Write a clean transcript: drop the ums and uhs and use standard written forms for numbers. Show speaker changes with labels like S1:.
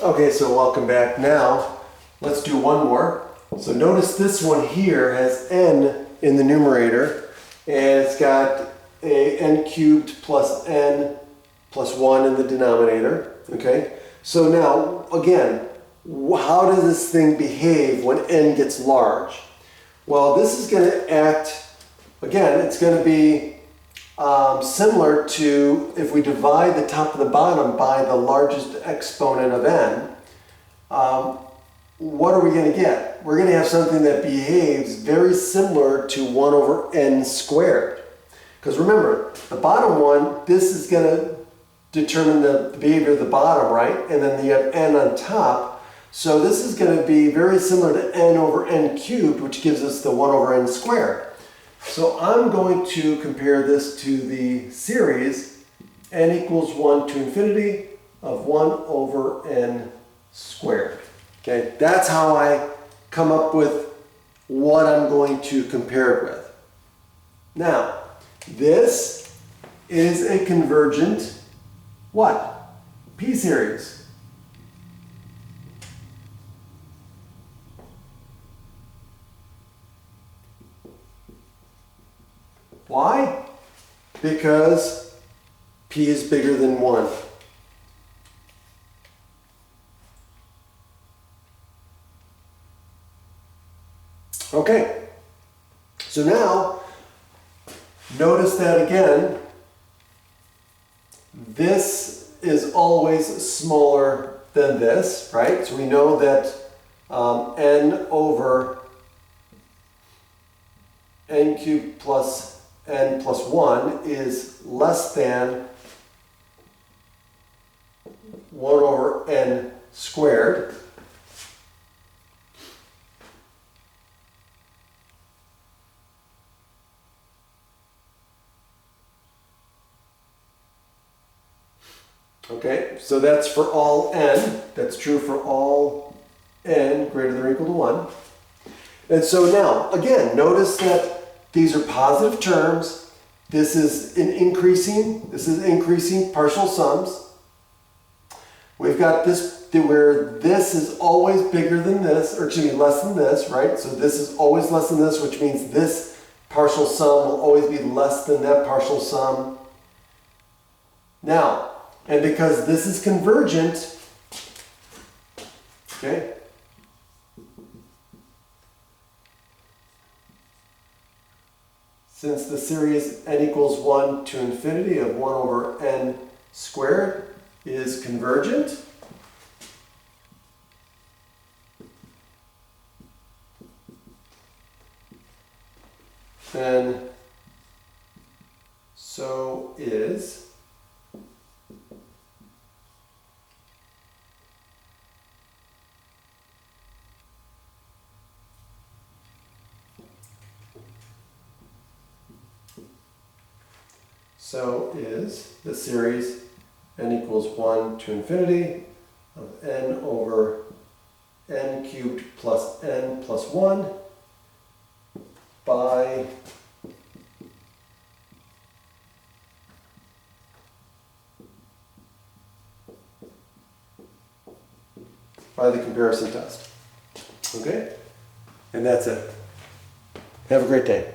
S1: Okay, so welcome back. Now, let's do one more. So notice this one here has n in the numerator, and it's got a n cubed plus n plus 1 in the denominator. Okay, so now, again, how does this thing behave when n gets large? Well, this is going to act, again, it's going to be similar to if we divide the top and the bottom by the largest exponent of n. What are we going to get? We're going to have something that behaves very similar to 1 over n squared. Because remember, the bottom one, this is going to determine the behavior of the bottom, right? And then you have n on top. So this is going to be very similar to n over n cubed, which gives us the 1 over n squared. So I'm going to compare this to the series n equals 1 to infinity of 1 over n squared. Okay, that's how I come up with what I'm going to compare it with. Now, this is a convergent what? P-series. Why? Because P is bigger than 1. Okay, so now notice that again, this is always smaller than this, right? So we know that n over n cubed plus n plus 1 is less than 1 over n squared. Okay, so that's for all n. That's true for all n greater than or equal to 1. And so now, again, notice that these are positive terms. This is increasing partial sums. We've got this where this is always bigger than this, or excuse me, less than this, right? So this is always less than this, which means this partial sum will always be less than that partial sum. Now, and because this is convergent, okay, since the series n equals 1 to infinity of 1 over n squared is convergent, then so is the series n equals 1 to infinity of n over n cubed plus n plus 1 by the comparison test. Okay? And that's it. Have a great day.